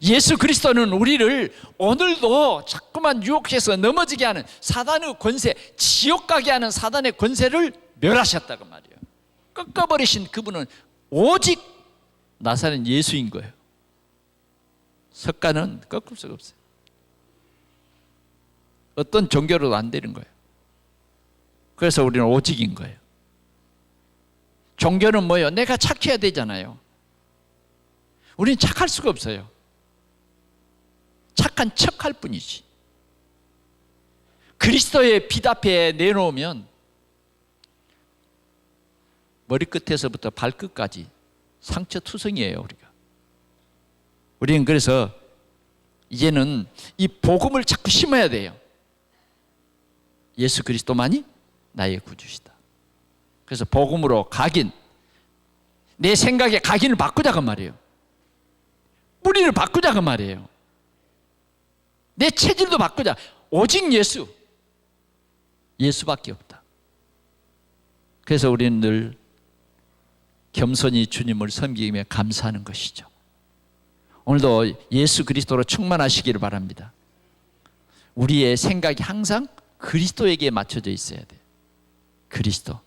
예수 그리스도는 우리를 오늘도 자꾸만 유혹해서 넘어지게 하는 사단의 권세, 지옥 가게 하는 사단의 권세를 멸하셨다고 말이에요. 꺾어버리신 그분은 오직 나사렛 예수인 거예요. 석가는 꺾을 수가 없어요. 어떤 종교로도 안 되는 거예요. 그래서 우리는 오직인 거예요. 종교는 뭐예요? 내가 착해야 되잖아요. 우리는 착할 수가 없어요. 착한 척할 뿐이지. 그리스도의 빛 앞에 내놓으면 머리끝에서부터 발끝까지 상처투성이에요, 우리가. 우리는 그래서 이제는 이 복음을 자꾸 심어야 돼요. 예수 그리스도만이 나의 구주시다. 그래서 복음으로 각인, 내 생각에 각인을 바꾸자고 말이에요. 뿌리를 바꾸자고 말이에요. 내 체질도 바꾸자. 오직 예수, 예수밖에 없다. 그래서 우리는 늘 겸손히 주님을 섬기며 감사하는 것이죠. 오늘도 예수 그리스도로 충만하시기를 바랍니다. 우리의 생각이 항상 그리스도에게 맞춰져 있어야 돼요. 그리스도.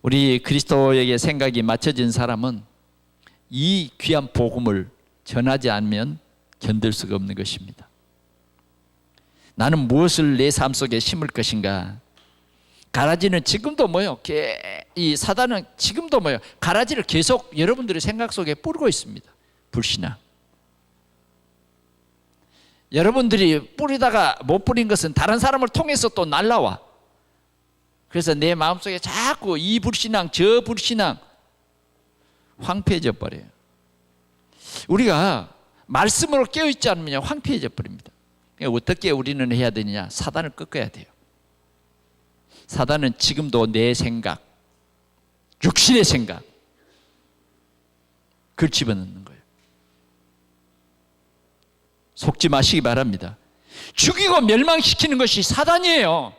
우리 그리스도에게 생각이 맞춰진 사람은 이 귀한 복음을 전하지 않으면 견딜 수가 없는 것입니다. 나는 무엇을 내 삶 속에 심을 것인가? 가라지는 지금도 뭐요? 이 사단은 지금도 뭐요? 가라지를 계속 여러분들의 생각 속에 뿌리고 있습니다. 불신앙. 여러분들이 뿌리다가 못 뿌린 것은 다른 사람을 통해서 또 날라와. 그래서 내 마음속에 자꾸 이 불신앙, 저 불신앙 황폐해져 버려요. 우리가 말씀으로 깨어있지 않으면 황폐해져 버립니다. 그러니까 어떻게 우리는 해야 되느냐? 사단을 꺾어야 돼요. 사단은 지금도 내 생각, 육신의 생각, 그걸 집어넣는 거예요. 속지 마시기 바랍니다. 죽이고 멸망시키는 것이 사단이에요.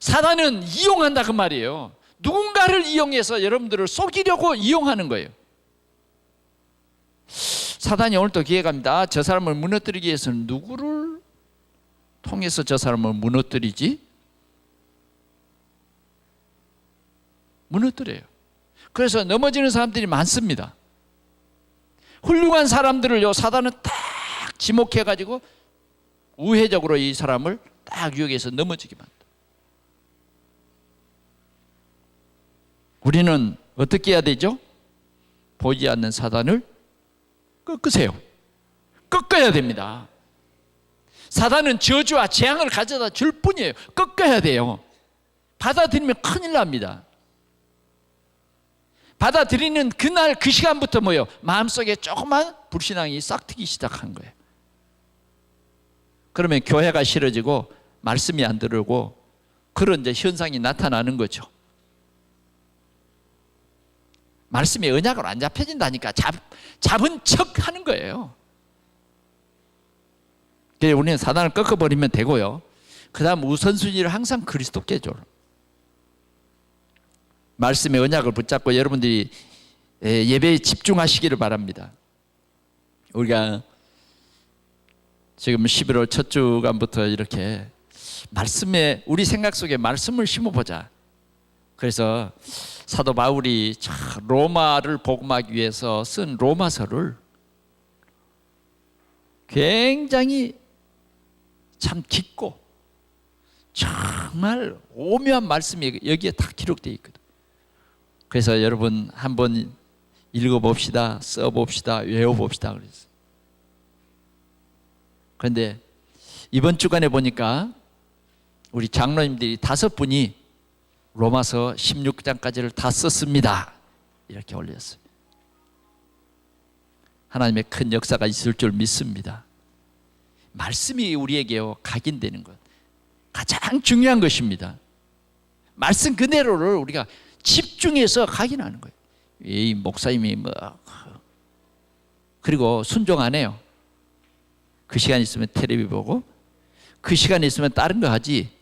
사단은 이용한다 그 말이에요. 누군가를 이용해서 여러분들을 속이려고 이용하는 거예요. 사단이 오늘도 기획합니다. 저 사람을 무너뜨리기 위해서는 누구를 통해서 저 사람을 무너뜨리지? 무너뜨려요. 그래서 넘어지는 사람들이 많습니다. 훌륭한 사람들을요, 사단은 딱 지목해가지고 우회적으로 이 사람을 딱 유혹해서 넘어지게 만들어요. 우리는 어떻게 해야 되죠? 보이지 않는 사단을 꺾으세요. 꺾어야 됩니다. 사단은 저주와 재앙을 가져다 줄 뿐이에요. 꺾어야 돼요. 받아들이면 큰일 납니다. 받아들이는 그날 그 시간부터 뭐예요? 마음속에 조그만 불신앙이 싹트기 시작한 거예요. 그러면 교회가 싫어지고 말씀이 안 들어오고 그런 이제 현상이 나타나는 거죠. 말씀이 언약으로 안 잡혀진다니까 잡은 척 하는 거예요. 그래서 우리는 사단을 꺾어버리면 되고요. 그 다음 우선순위를 항상 그리스도께 줘. 말씀의 언약을 붙잡고 여러분들이 예배에 집중하시기를 바랍니다. 우리가 지금 11월 첫 주간부터 이렇게 말씀에 우리 생각 속에 말씀을 심어보자. 그래서 사도 바울이 로마를 복음하기 위해서 쓴 로마서를 굉장히 참 깊고 정말 오묘한 말씀이 여기에 다 기록되어 있거든. 그래서 여러분 한번 읽어봅시다, 써봅시다, 외워봅시다 그랬어요. 그런데 이번 주간에 보니까 우리 장로님들이 5분이 로마서 16장까지를 다 썼습니다 이렇게 올렸어요. 하나님의 큰 역사가 있을 줄 믿습니다. 말씀이 우리에게 각인되는 것 가장 중요한 것입니다. 말씀 그대로를 우리가 집중해서 각인하는 거예요. 이 목사님이 뭐 그리고 순종 안 해요. 그 시간 있으면 텔레비 보고 그 시간 있으면 다른 거 하지.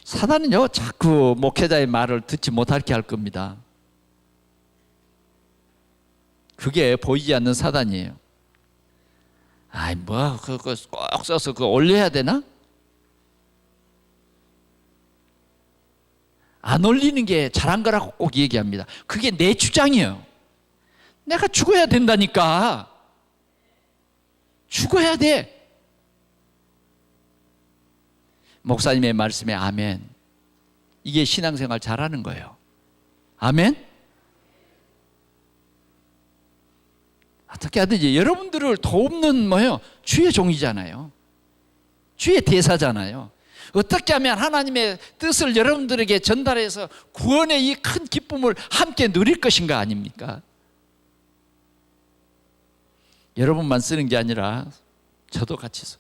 사단은요 자꾸 목회자의 말을 듣지 못하게 할 겁니다. 그게 보이지 않는 사단이에요. 아이 뭐 그거 꼭 써서 그거 올려야 되나? 안 올리는 게 잘한 거라고 꼭 얘기합니다. 그게 내 주장이에요. 내가 죽어야 된다니까. 죽어야 돼. 목사님의 말씀에 아멘. 이게 신앙생활 잘하는 거예요. 아멘. 어떻게 하든지 여러분들을 돕는 뭐예요? 주의 종이잖아요. 주의 대사잖아요. 어떻게 하면 하나님의 뜻을 여러분들에게 전달해서 구원의 이 큰 기쁨을 함께 누릴 것인가 아닙니까? 여러분만 쓰는 게 아니라 저도 같이 써.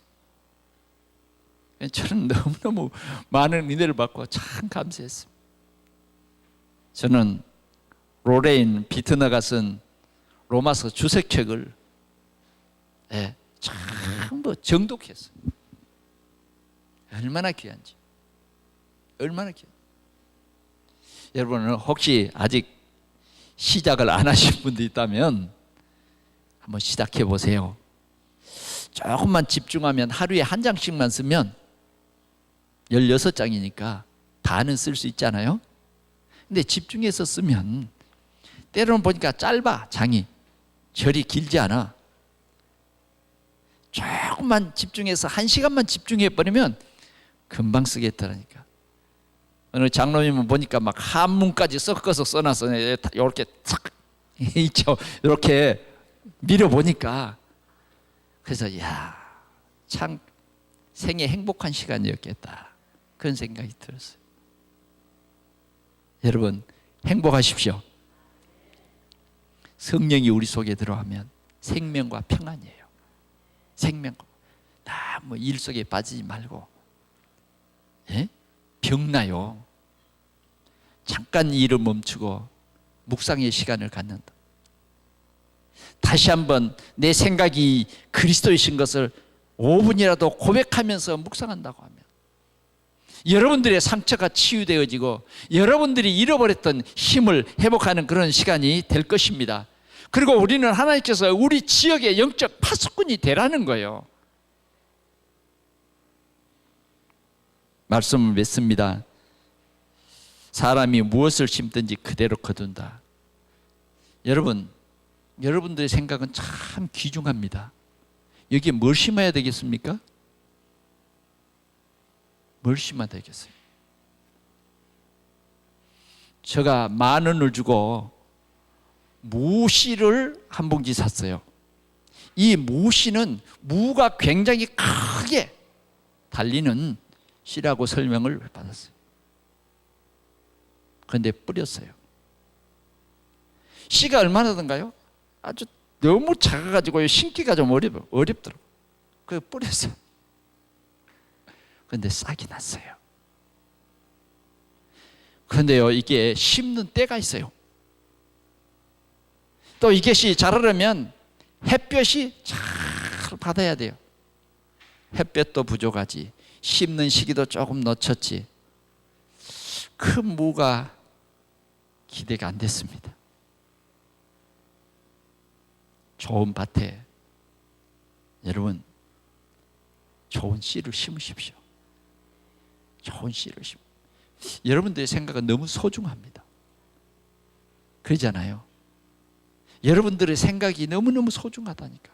저는 너무너무 많은 은혜를 받고 참 감사했습니다. 저는 로레인 비트너가 쓴 로마서 주석책을 전부 정독했어요. 얼마나 귀한지. 얼마나 귀한지. 여러분은 혹시 아직 시작을 안 하신 분도 있다면 한번 시작해 보세요. 조금만 집중하면 하루에 한 장씩만 쓰면 16장이니까 다는 쓸 수 있잖아요. 근데 집중해서 쓰면 때로는 보니까 짧아. 장이 절이 길지 않아. 조금만 집중해서 1시간만 집중해 버리면 금방 쓰겠다라니까. 어느 장로님은 보니까 막 한문까지 섞어서 써놨어. 이렇게 탁 있죠. 이렇게 밀어보니까 그래서 참 생애 행복한 시간이었겠다 그런 생각이 들었어요. 여러분 행복하십시오. 성령이 우리 속에 들어가면 생명과 평안이에요. 생명과 뭐 일 속에 빠지지 말고 병나요. 잠깐 일을 멈추고 묵상의 시간을 갖는다. 다시 한번 내 생각이 그리스도이신 것을 5분이라도 고백하면서 묵상한다고 하면 여러분들의 상처가 치유되어지고 여러분들이 잃어버렸던 힘을 회복하는 그런 시간이 될 것입니다. 그리고 우리는 하나님께서 우리 지역의 영적 파수꾼이 되라는 거예요. 말씀을 맺습니다. 사람이 무엇을 심든지 그대로 거둔다. 여러분들의 생각은 참 귀중합니다. 여기에 뭘 심어야 되겠습니까? 뭘 심어야 되겠어요? 제가 10,000원을 주고 무씨를 한 봉지 샀어요. 이 무씨는 무가 굉장히 크게 달리는 씨라고 설명을 받았어요. 그런데 뿌렸어요. 씨가 얼마나 든가요? 아주 너무 작아가지고 심기가 좀 어렵더라고요. 그래서 뿌렸어요. 그런데 싹이 났어요. 그런데요, 이게 심는 때가 있어요. 또 이것이 자라려면 햇볕이 잘 받아야 돼요. 햇볕도 부족하지, 심는 시기도 조금 놓쳤지. 그 무가 기대가 안 됐습니다. 좋은 밭에 여러분 좋은 씨를 심으십시오. 좋은 씨를 심으십시오. 여러분들의 생각은 너무 소중합니다. 그러잖아요. 여러분들의 생각이 너무너무 소중하다니까.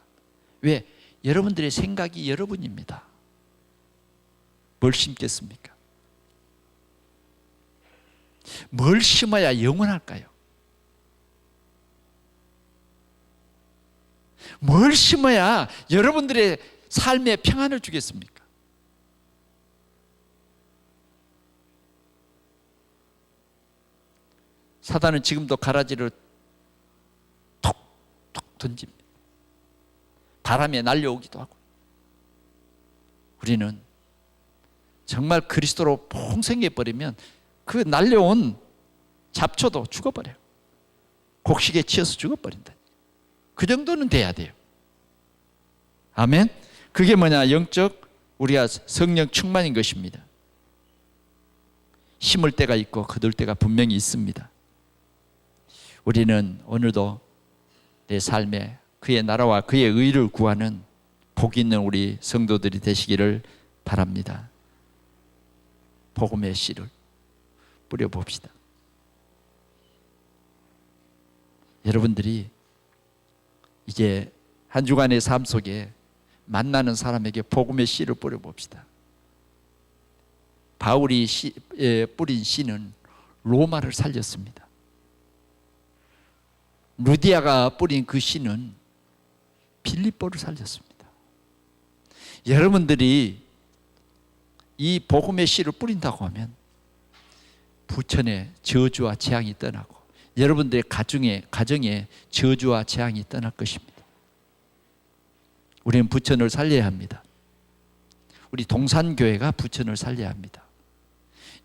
왜? 여러분들의 생각이 여러분입니다. 뭘 심겠습니까? 뭘 심어야 영원할까요? 뭘 심어야 여러분들의 삶에 평안을 주겠습니까? 사단은 지금도 가라지를 톡톡 던집니다. 바람에 날려오기도 하고. 우리는 정말 그리스도로 풍성해버리면 그 날려온 잡초도 죽어버려요. 곡식에 치여서 죽어버린다. 그 정도는 돼야 돼요. 아멘. 그게 뭐냐? 영적 우리가 성령 충만인 것입니다. 심을 때가 있고 거둘 때가 분명히 있습니다. 우리는 오늘도 내 삶에 그의 나라와 그의 의를 구하는 복 있는 우리 성도들이 되시기를 바랍니다. 복음의 씨를 뿌려봅시다. 여러분들이 이제 한 주간의 삶 속에 만나는 사람에게 복음의 씨를 뿌려봅시다. 바울이 뿌린 씨는 로마를 살렸습니다. 루디아가 뿌린 그 씨는 빌립보를 살렸습니다. 여러분들이 이 복음의 씨를 뿌린다고 하면 부천에 저주와 재앙이 떠나고 여러분들의 가정에 저주와 재앙이 떠날 것입니다. 우리는 부천을 살려야 합니다. 우리 동산교회가 부천을 살려야 합니다.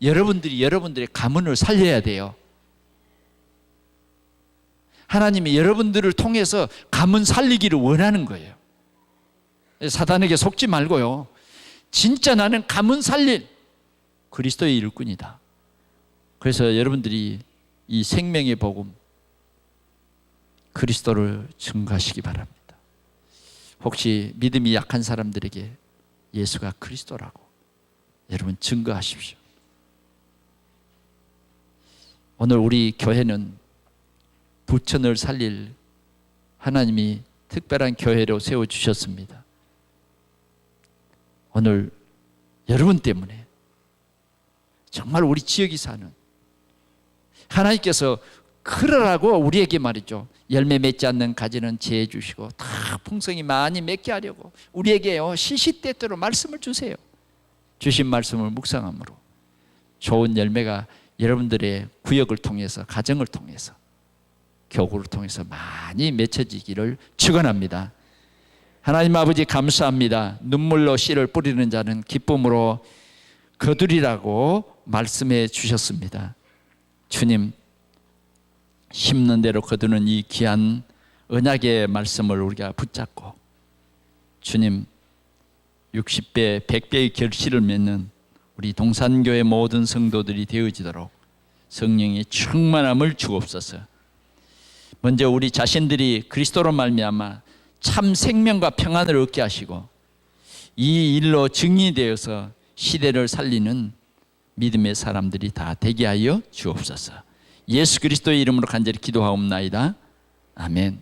여러분들이 여러분들의 가문을 살려야 돼요. 하나님이 여러분들을 통해서 가문 살리기를 원하는 거예요. 사단에게 속지 말고요. 진짜 나는 가문 살릴 그리스도의 일꾼이다. 그래서 여러분들이 이 생명의 복음 그리스도를 증거하시기 바랍니다. 혹시 믿음이 약한 사람들에게 예수가 그리스도라고 여러분 증거하십시오. 오늘 우리 교회는 부천을 살릴 하나님이 특별한 교회로 세워주셨습니다. 오늘 여러분 때문에 정말 우리 지역이 사는 하나님께서 그러라고 우리에게 말이죠. 열매 맺지 않는 가지는 제해 주시고 다 풍성히 많이 맺게 하려고 우리에게요 시시때때로 말씀을 주세요. 주신 말씀을 묵상함으로 좋은 열매가 여러분들의 구역을 통해서 가정을 통해서 교구를 통해서 많이 맺혀지기를 축원합니다. 하나님 아버지 감사합니다. 눈물로 씨를 뿌리는 자는 기쁨으로 거두리라고 말씀해 주셨습니다. 주님, 심는 대로 거두는 이 귀한 언약의 말씀을 우리가 붙잡고 주님 60배, 100배의 결실을 맺는 우리 동산교회 모든 성도들이 되어지도록 성령의 충만함을 주옵소서. 먼저 우리 자신들이 그리스도로 말미암아 참 생명과 평안을 얻게 하시고 이 일로 증인되어서 시대를 살리는 믿음의 사람들이 다 되게 하여 주옵소서. 예수 그리스도의 이름으로 간절히 기도하옵나이다. 아멘.